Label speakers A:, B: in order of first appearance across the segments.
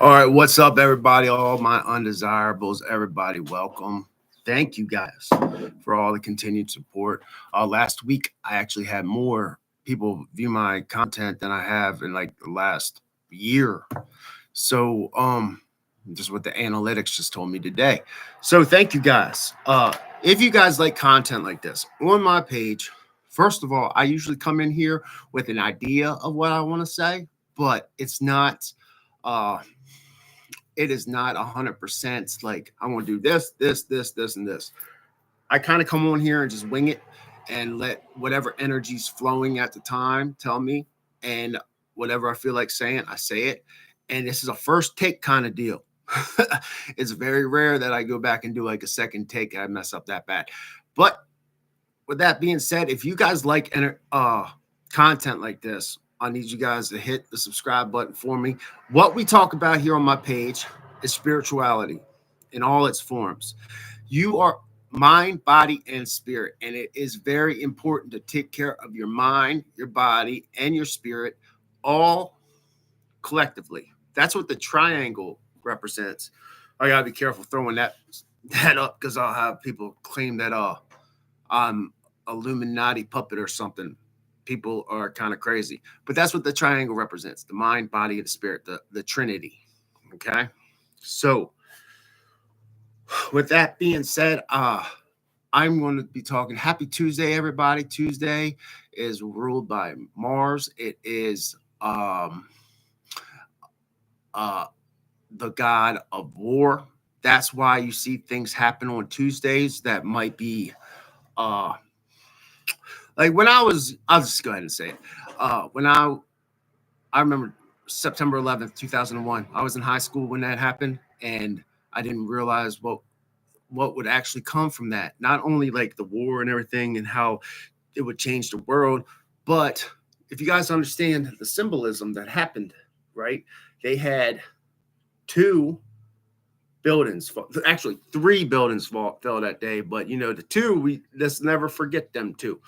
A: All right, what's up, everybody? All my undesirables, everybody, welcome. Thank you guys for all the continued support. Last week, I actually had more people view my content than I have in like the last year. So, just what the analytics just told me today. So, thank you guys. If you guys like content like this on my page, first of all, I usually come in here with an idea of what I want to say, but uh it is not 100% like I want to do this, and this. I kind of come on here and just wing it and let whatever energy's flowing at the time tell me. And whatever I feel like saying, I say it. And this is a first take kind of deal. It's very rare that I go back and do like a second take and I mess up that bad. But with that being said, if you guys like content like this, I need you guys to hit the subscribe button for me. What we talk about here on my page is spirituality in all its forms. You are mind, body, and spirit, and it is very important to take care of your mind, your body, and your spirit all collectively. That's what the triangle represents. I gotta be careful throwing that up because I'll have people claim that I'm Illuminati puppet or something. People are kind of crazy, but that's what the triangle represents: the mind, body, and the spirit, the Trinity. Okay, so with that being said, I'm going to be talking. Happy Tuesday, everybody. Tuesday is ruled by Mars. It is uh, the god of war. That's why you see things happen on Tuesdays that might be uh, like when I'll just go ahead and say it. When I remember September 11th, 2001. I was in high school when that happened, and I didn't realize what would actually come from that. Not only like the war and everything and how it would change the world, but if you guys understand the symbolism that happened, right? They had two buildings, actually three buildings fell that day, but the two, let's never forget them two.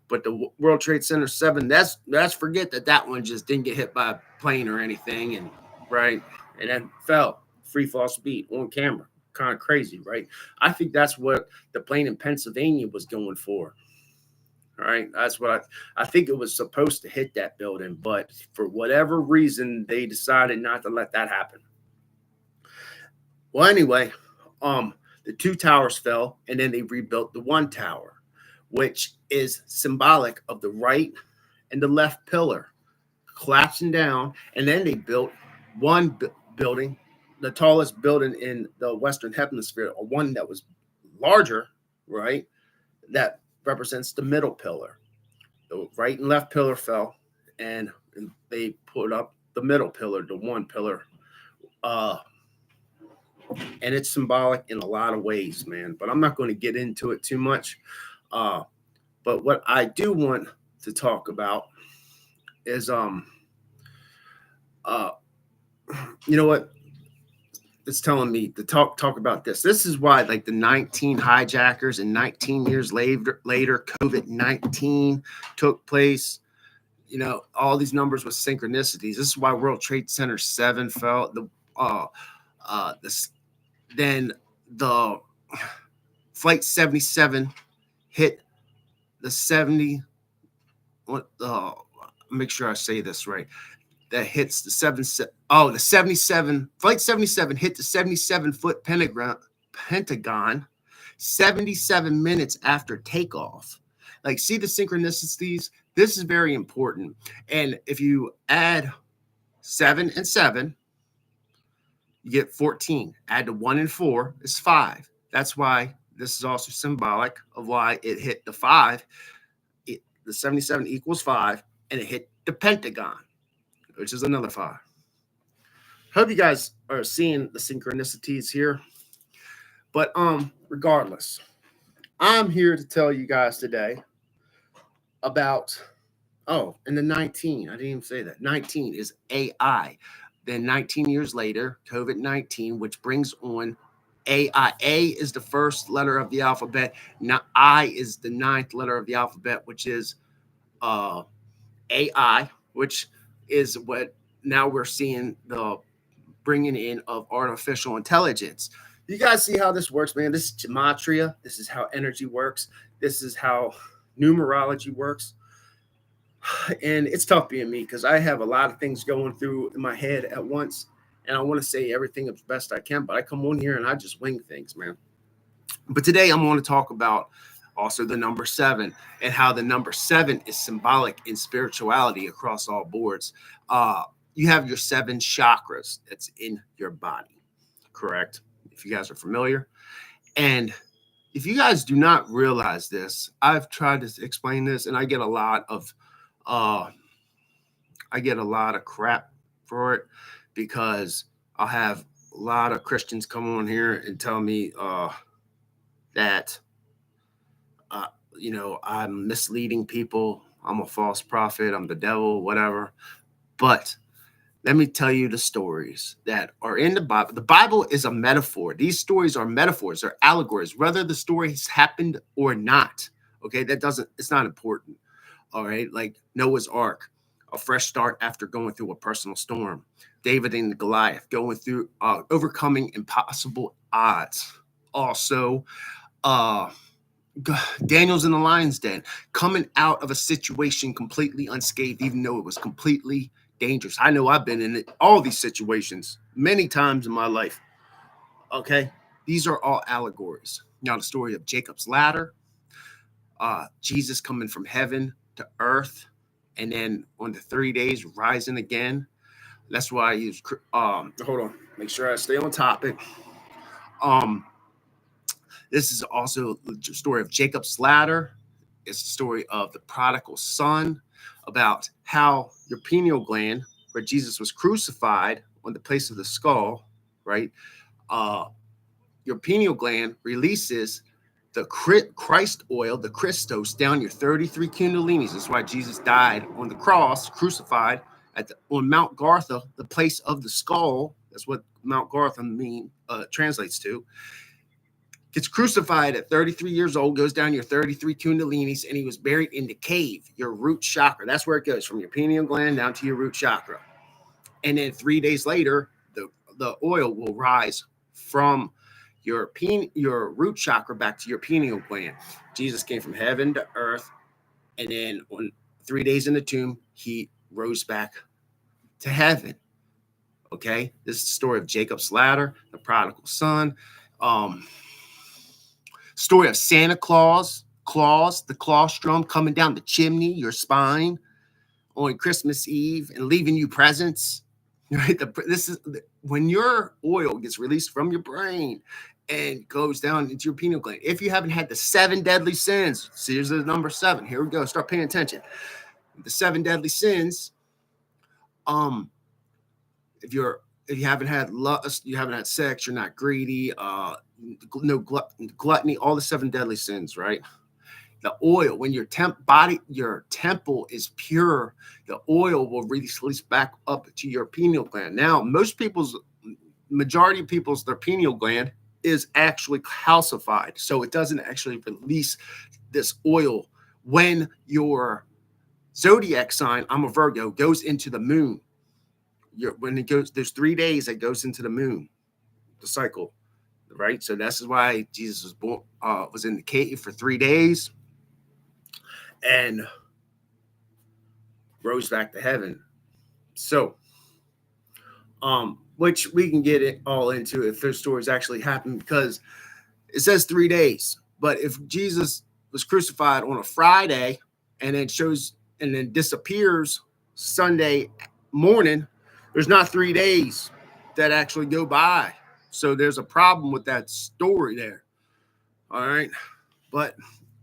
A: But the World Trade Center 7, that's forget that one just didn't get hit by a plane or anything, and right, and then fell free fall speed on camera. Kind of crazy, right? I think that's what the plane in Pennsylvania was going for. All right, that's what I think it was supposed to hit that building, but for whatever reason, they decided not to let that happen. Well, anyway, the two towers fell, and then they rebuilt the one tower, which is symbolic of the right and the left pillar collapsing down, and then they built one building, the tallest building in the Western Hemisphere, or one that was larger, right? That represents the middle pillar. The right and left pillar fell, and they put up the middle pillar, the one pillar. Uh, and it's symbolic in a lot of ways, man. But I'm not going to get into it too much. Uh, but what I do want to talk about is uh you know what, it's telling me to talk about this. This is why, like, the 19 hijackers and 19 years later COVID-19 took place. All these numbers with synchronicities. This is why World Trade Center 7 fell. This then the flight 77 hit the 70. What? Make sure I say this right. That hits the the 77 flight 77 hit the 77-foot Pentagon 77 minutes after takeoff. Like, see the synchronicities. This is very important. And if you add 7 and 7, you get 14. Add to 1 and 4 is 5. That's why this is also symbolic of why it hit the 5. The 77 equals 5, and it hit the Pentagon, which is another 5. Hope you guys are seeing the synchronicities here. But regardless, I'm here to tell you guys today about and the 19. I didn't even say that. 19 is AI. Then 19 years later, COVID-19, which brings on AI. A is the first letter of the alphabet. Now I is the ninth letter of the alphabet, which is AI, which is what now we're seeing the bringing in of artificial intelligence. You guys see how this works, man? This is gematria. This is how energy works. This is how numerology works. And it's tough being me because I have a lot of things going through in my head at once. And I want to say everything as best I can, but I come on here and I just wing things, man. But today I'm going to talk about also the number 7 and how the number 7 is symbolic in spirituality across all boards. You have your 7 chakras that's in your body, correct? If you guys are familiar. And if you guys do not realize this, I've tried to explain this and I get a lot of crap for it because I'll have a lot of Christians come on here and tell me that I'm misleading people. I'm a false prophet. I'm the devil, whatever. But let me tell you the stories that are in the Bible. The Bible is a metaphor. These stories are metaphors. They're allegories, whether the story has happened or not. Okay, it's not important. All right, like Noah's Ark, a fresh start after going through a personal storm. David and Goliath going through overcoming impossible odds. Also, Daniel's in the lion's den, coming out of a situation completely unscathed, even though it was completely dangerous. I know I've been in all these situations many times in my life. Okay, these are all allegories. Now, the story of Jacob's ladder, Jesus coming from heaven to earth, and then on the 3 days rising again. That's why I use. Hold on, make sure I stay on topic. This is also the story of Jacob's ladder. It's the story of the prodigal son, about how your pineal gland, where Jesus was crucified on the place of the skull, right? Your pineal gland releases the Christ oil, the Christos, down your 33 kundalinis. That's why Jesus died on the cross, crucified on Mount Gartha, the place of the skull. That's what Mount Gartha translates to. Gets crucified at 33 years old, goes down your 33 kundalinis, and he was buried in the cave, your root chakra. That's where it goes, from your pineal gland down to your root chakra. And then 3 days later, the oil will rise from your root chakra back to your pineal gland. Jesus came from heaven to earth, and then on 3 days in the tomb, he rose back to heaven. Okay, this is the story of Jacob's ladder, the prodigal son. Story of Santa Claus, the claustrum coming down the chimney, your spine, on Christmas Eve and leaving you presents. Right? This is when your oil gets released from your brain and goes down into your pineal gland. If you haven't had the 7 deadly sins, see, here's the number 7. Here we go. Start paying attention. The 7 deadly sins. If you haven't had lust, you haven't had sex, you're not greedy, no gluttony, all the 7 deadly sins, right? The oil, when your temple is pure, the oil will release back up to your pineal gland. Now, majority of people's, their pineal gland is actually calcified, so it doesn't actually release this oil when your zodiac sign, I'm a Virgo, goes into the moon. When it goes, there's 3 days that goes into the moon, the cycle, right? So that's why Jesus was born, was in the cave for 3 days and rose back to heaven. So, which we can get it all into if those stories actually happen, because it says 3 days. But if Jesus was crucified on a Friday and then disappears Sunday morning, there's not 3 days that actually go by. So there's a problem with that story there. All right. But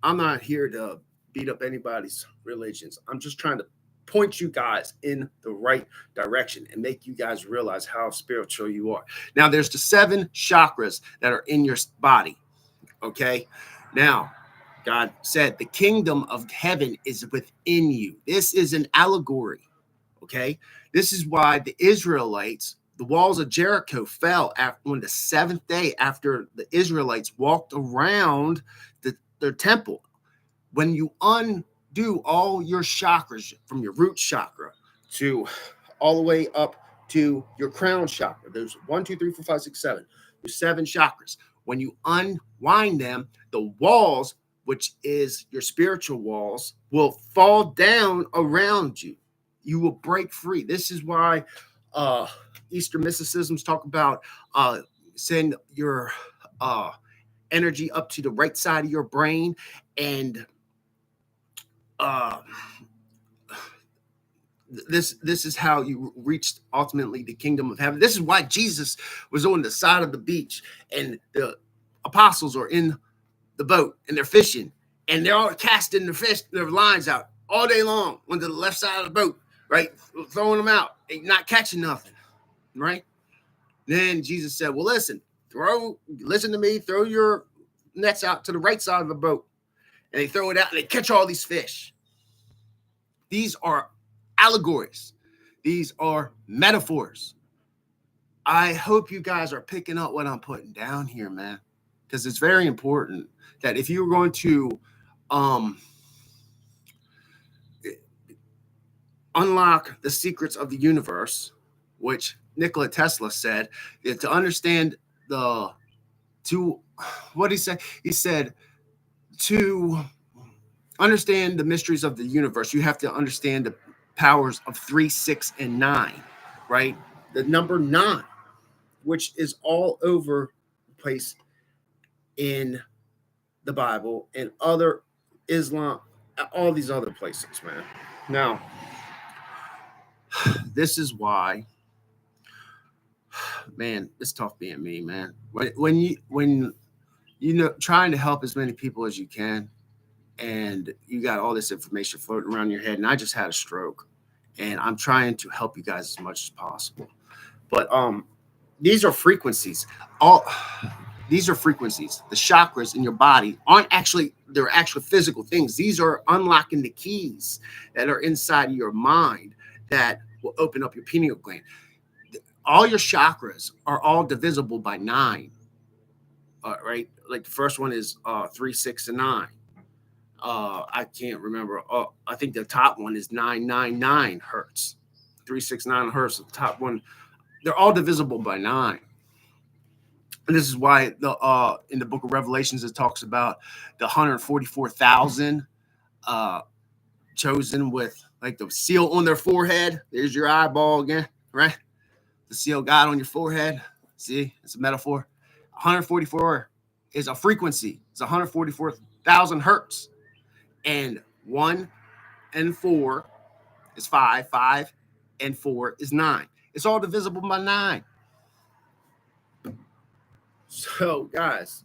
A: I'm not here to beat up anybody's religions. I'm just trying to point you guys in the right direction and make you guys realize how spiritual you are. Now, there's the 7 chakras that are in your body. Okay. Now, God said the kingdom of heaven is within you. This is an allegory. Okay. This is why the Israelites, the walls of Jericho fell on the 7th day after the Israelites walked around their temple. When you undo all your chakras from your root chakra to all the way up to your crown chakra. There's 1, 2, 3, 4, 5, 6, 7. There's 7 chakras. When you unwind them, the walls, which is your spiritual walls, will fall down around you. You will break free. This is why Eastern mysticisms talk about send your energy up to the right side of your brain, and this is how you reach ultimately the kingdom of heaven. This is why Jesus was on the side of the beach and the apostles are in the boat and they're fishing and they're all casting their lines out all day long on the left side of the boat, right? Throwing them out and not catching nothing, right? Then Jesus said, well, listen to me, throw your nets out to the right side of the boat. And they throw it out and they catch all these fish. These are allegories. These are metaphors. I hope you guys are picking up what I'm putting down here, man, because it's very important that if you're going to unlock the secrets of the universe, which Nikola Tesla said, to understand what he said? He said, to understand the mysteries of the universe, you have to understand the powers of 3, 6, and 9, right? The number 9, which is all over the place in the Bible and other Islam, all these other places, man. Now, this is why, man, it's tough being me, man. When you know, trying to help as many people as you can, and you got all this information floating around your head, and I just had a stroke, and I'm trying to help you guys as much as possible. But these are frequencies. These are frequencies. The chakras in your body they're actual physical things. These are unlocking the keys that are inside of your mind that will open up your pineal gland. All your chakras are all divisible by 9. Right? Like the first one is 3, 6, and 9. I can't remember. I think the top one is 999 hertz. 369 hertz. The top one. They're all divisible by 9. And this is why in the book of Revelations it talks about the 144,000 chosen with like the seal on their forehead. There's your eyeball again, right? The seal God on your forehead. See, it's a metaphor. 144 is a frequency. It's 144,000 hertz. And 1 and 4 is 5. 5 and 4 is 9. It's all divisible by 9. So, guys,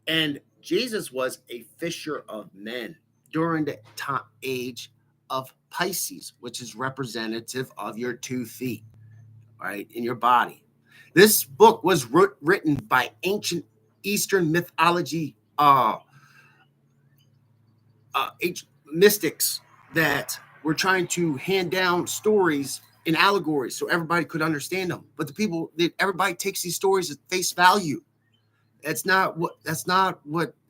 A: and Jesus was a fisher of men during the age of Pisces, which is representative of your 2 feet, right, in your body. This book was written by ancient Eastern mythology mystics that were trying to hand down stories and allegories so everybody could understand them. But everybody takes these stories at face value. That's not what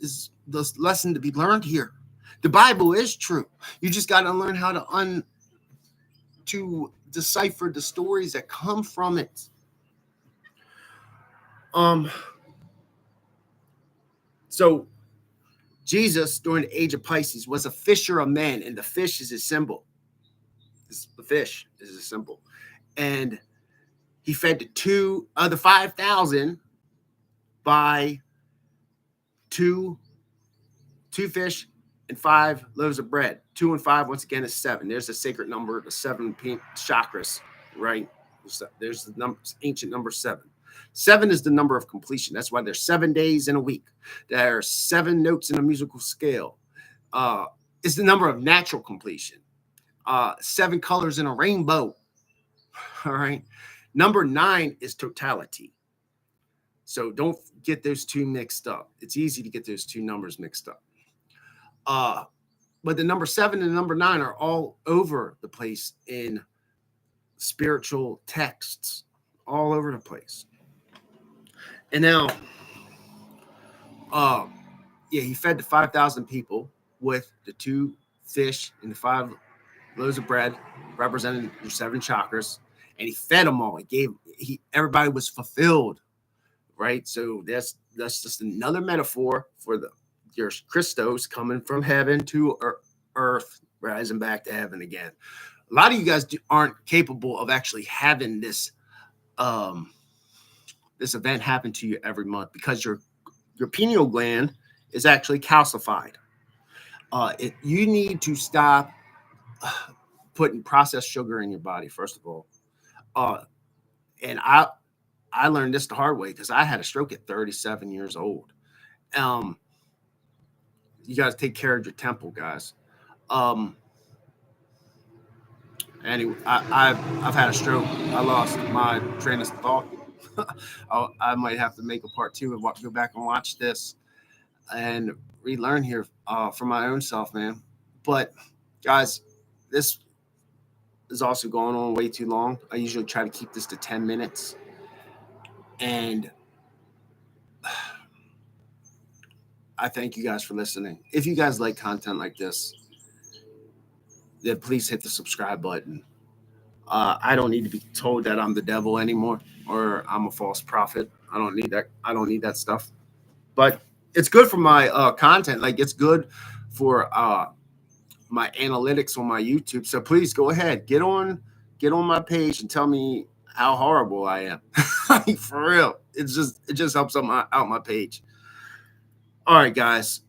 A: is the lesson to be learned here. The Bible is true. You just got to learn how to decipher the stories that come from it. So Jesus, during the age of Pisces, was a fisher of men, and the fish is a symbol. The fish is a symbol. And he fed the 5,000 by two fish and 5 loaves of bread. 2 and 5, once again, is 7. There's the sacred number, the 7 chakras, right? There's the number, ancient number 7. 7 is the number of completion. That's why there's 7 days in a week. There are 7 notes in a musical scale. It's the number of natural completion. 7 colors in a rainbow. All right. Number 9 is totality. So don't get those two mixed up. It's easy to get those two numbers mixed up. But the number 7 and the number 9 are all over the place in spiritual texts, all over the place. And now, he fed the 5,000 people with the 2 fish and the 5 loaves of bread, representing your 7 chakras, and he fed them all. Everybody was fulfilled, right? So that's just another metaphor for your Christos coming from heaven to earth, rising back to heaven again. A lot of you guys aren't capable of actually having this this event happen to you every month because your pineal gland is actually calcified. You need to stop putting processed sugar in your body, first of all. And I learned this the hard way because I had a stroke at 37 years old. You got to take care of your temple, guys. Anyway, I've had a stroke. I lost my train of thought. I might have to make a part 2 and go back and watch this and relearn here for my own self, man. But guys, this is also going on way too long. I usually try to keep this to 10 minutes. And I thank you guys for listening. If you guys like content like this, then please hit the subscribe button. I don't need to be told that I'm the devil anymore or I'm a false prophet. I don't need that. I don't need that stuff. But it's good for my content. Like, it's good for my analytics on my YouTube. So please go ahead, get on my page and tell me how horrible I am. Like, for real. It just helps out my page. All right, guys.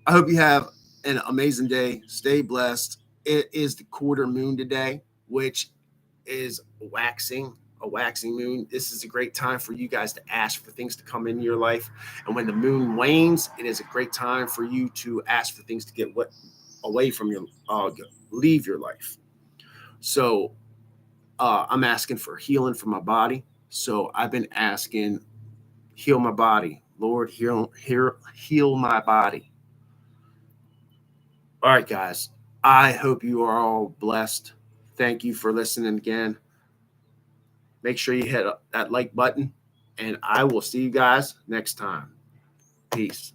A: I hope you have an amazing day. Stay blessed. It is the quarter moon today, which is a waxing moon. This is a great time for you guys to ask for things to come into your life. And when the moon wanes, it is a great time for you to ask for things to get away from your leave your life. So I'm asking for healing for my body. So I've been asking, heal my body. Lord, heal my body. All right, guys. I hope you are all blessed. Thank you for listening again. Make sure you hit that like button, and I will see you guys next time. Peace.